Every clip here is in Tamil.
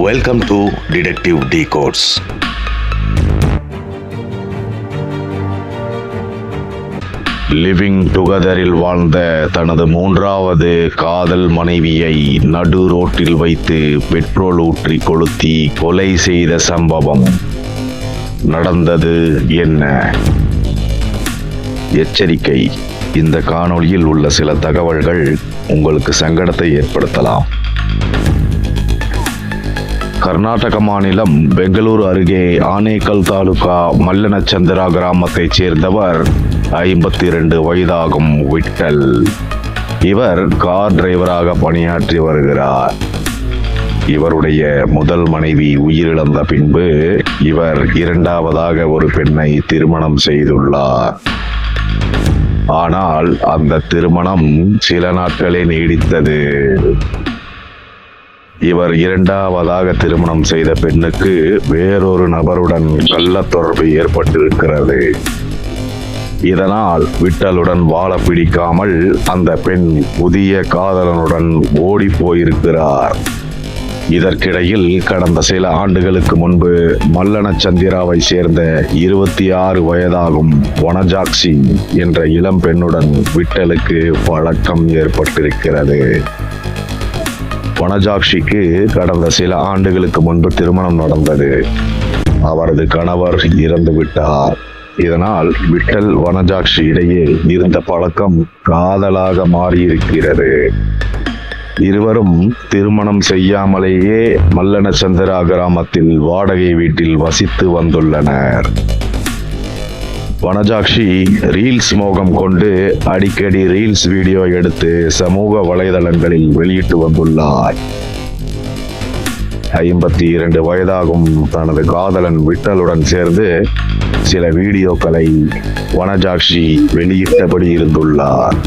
Welcome to Detective Decodes. Living டுகெதரில் வாழ்ந்த தனது மூன்றாவது காதல் மனைவியை நடு ரோட்டில் வைத்து பெட்ரோல் ஊற்றி கொளுத்தி கொலை செய்த சம்பவம் நடந்தது என்ன? எச்சரிக்கை, இந்த காணொளியில் உள்ள சில தகவல்கள் உங்களுக்கு சங்கடத்தை ஏற்படுத்தலாம். கர்நாடக மாநிலம் பெங்களூரு அருகே ஆனேக்கல் தாலுகா மல்லனச்சந்திரா கிராமத்தைச் சேர்ந்தவர் 52 வயதாகும் விட்டல். இவர் கார் டிரைவராக பணியாற்றி வருகிறார். இவருடைய முதல் மனைவி உயிரிழந்த பின்பு இவர் இரண்டாவதாக ஒரு பெண்ணை திருமணம் செய்துள்ளார். ஆனால் அந்த திருமணம் சில நாட்களே நீடித்தது. இவர் இரண்டாவதாக திருமணம் செய்த பெண்ணுக்கு வேறொரு நபருடன் கள்ள தொடர்பு ஏற்பட்டிருக்கிறது. இதனால் விட்டலுடன் வாழ பிடிக்காமல் அந்த பெண் புதிய காதலனுடன் ஓடி போயிருக்கிறார். இதற்கிடையில் கடந்த சில ஆண்டுகளுக்கு முன்பு மல்லனச்சந்திராவை சேர்ந்த 26 வயதாகும் வனஜாக்சி என்ற இளம் பெண்ணுடன் விட்டலுக்கு பழக்கம் ஏற்பட்டிருக்கிறது. வனஜாக்சிக்கு கடந்த சில ஆண்டுகளுக்கு முன்பு திருமணம் நடந்தது. அவரது கணவர் இறந்து விட்டார். இதனால் விட்டல் வனஜாக்சி இடையே இருந்த பழக்கம் காதலாக மாறியிருக்கிறது. இருவரும் திருமணம் செய்யாமலேயே மல்லனச்சந்திரா கிராமத்தில் வாடகை வீட்டில் வசித்து வந்துள்ளனர். வனஜாக்சி ரீல்ஸ் மோகம் கொண்டு அடிக்கடி ரீல்ஸ் வீடியோ எடுத்து சமூக வலைதளங்களில் வெளியிட்டு வந்துள்ளார். 52 வயதாகும் தனது காதலன் விட்டலுடன் சேர்ந்து சில வீடியோக்களை வனஜாக்சி வெளியிட்டபடி இருந்துள்ளார்.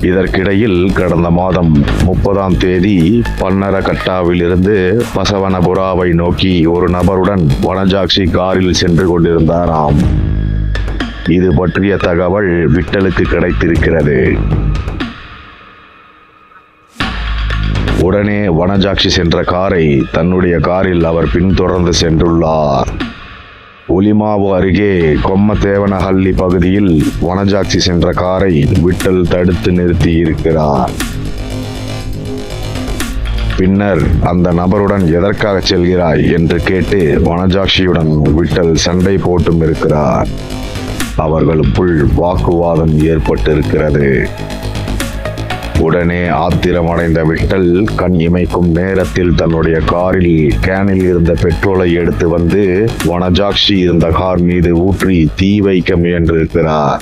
இதற்கிடையில் கடந்த மாதம் 30ஆம் தேதி பன்னரகட்டாவில் இருந்து பசவனபுராவை நோக்கி ஒரு நபருடன் வனஜாக்சி காரில் சென்று கொண்டிருந்தாராம். இது பற்றிய தகவல் விட்டலுக்கு கிடைத்திருக்கிறது. உடனே வனஜாக்சி சென்ற காரை தன்னுடைய காரில் அவர் பின்தொடர்ந்து சென்றுள்ளார். உலிமாவு அருகே கொம்மதேவனஹள்ளி பகுதியில் வனஜாக்சி சென்ற காரை விட்டல் தடுத்து நிறுத்தி இருக்கிறார். பின்னர் அந்த நபருடன் எதற்காக செல்கிறாய் என்று கேட்டு வனஜாக்சியுடன் விட்டல் சண்டை போட்டும் இருக்கிறார். அவர்களுக்குள் வாக்குவாதம் ஏற்பட்டிருக்கிறது. உடனே ஆத்திரமடைந்த விட்டல் கண் இமைக்கும் நேரத்தில் தன்னுடைய காரில் கேனில் இருந்த பெட்ரோலை எடுத்து வந்து வனஜாக்சி இருந்த கார் மீது ஊற்றி தீ வைக்க முயன்றிருக்கிறார்.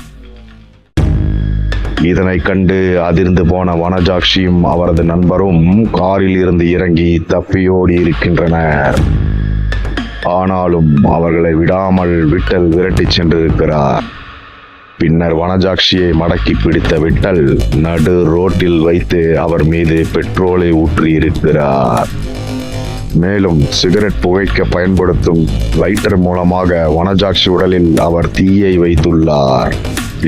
இதனை கண்டு அதிர்ந்து போன வனஜாக்சியும் அவரது நண்பரும் காரில் இருந்து இறங்கி தப்பியோடி இருக்கின்றனர். ஆனாலும் அவர்களை விடாமல் விட்டல் விரட்டி சென்றிருக்கிறார். பின்னர் வனஜாக்சியை மடக்கி பிடித்த விட்டல் நடு ரோட்டில் வைத்து அவர் மீது பெட்ரோலை ஊற்றி இருக்கிறார். மேலும் சிகரெட் புகைக்க பயன்படுத்தும் லைட்டர் மூலமாக வனஜாக்சி உடலில் அவர் தீயை வைத்துள்ளார்.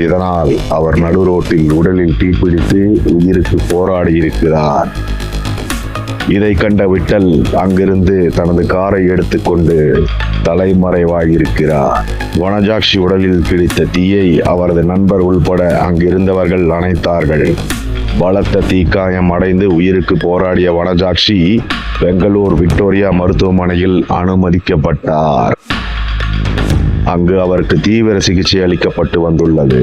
இதனால் அவர் நடு ரோட்டில் உடலில் தீப்பிடித்து உயிருக்கு போராடி இருக்கிறார். இதை கண்ட விட்டல் அங்கிருந்து தனது காரை எடுத்துக்கொண்டு தலைமறைவாகியிருக்கிறார். வனஜாக்சி உடலில் பிடித்த தீயை அவரது நண்பர் உள்பட அங்கிருந்தவர்கள் அணைத்தார்கள். பலத்த தீக்காயம் அடைந்து உயிருக்கு போராடிய வனஜாக்சி பெங்களூர் விக்டோரியா மருத்துவமனையில் அனுமதிக்கப்பட்டார். அங்கு அவருக்கு தீவிர சிகிச்சை அளிக்கப்பட்டு வந்துள்ளது.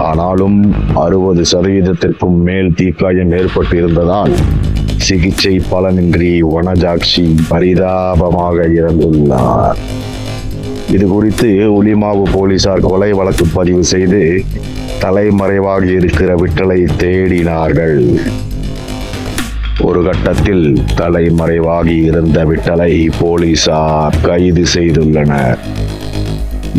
ஆனாலும் 60% மேல் தீக்காயம் ஏற்பட்டு இருந்ததால் சிகிச்சை பலனின்றி வனஜாக்சி பரிதாபமாக இறந்துள்ளார். இது குறித்து உலிமாவு போலீசார் கொலை வழக்கு பதிவு செய்து தலைமறைவாகி இருக்கிற விட்டலை தேடினார்கள். ஒரு கட்டத்தில் தலைமறைவாகி இருந்த விட்டலை போலீசார் கைது செய்துள்ளனர்.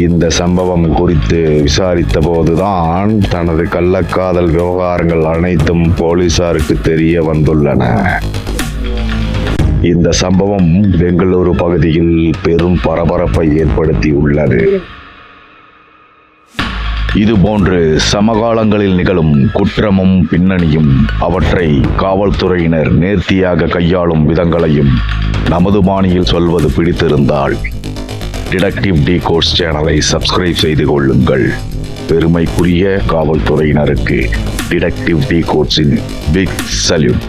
இந்த சம்பவம் குறித்து விசாரித்த போதுதான் தனது கள்ளக்காதல் விவகாரங்கள் அனைத்தும் போலீசாருக்கு தெரிய வந்துள்ளன. இந்த சம்பவம் பெங்களூரு பகுதியில் பெரும் பரபரப்பை ஏற்படுத்தி உள்ளது. இதுபோன்று சமகாலங்களில் நிகழும் குற்றமும் பின்னணியும் அவற்றை காவல்துறையினர் நேர்த்தியாக கையாளும் விதங்களையும் நமது பாணியில் சொல்வது பிடித்திருந்தால் டிடெக்டிவ் டிகோட்ஸ் சேனலை சப்ஸ்கிரைப் செய்து கொள்ளுங்கள். பெருமைக்குரிய காவல்துறையினருக்கு டிடெக்டிவ் டிகோட்ஸின் பிக் சல்யூட்.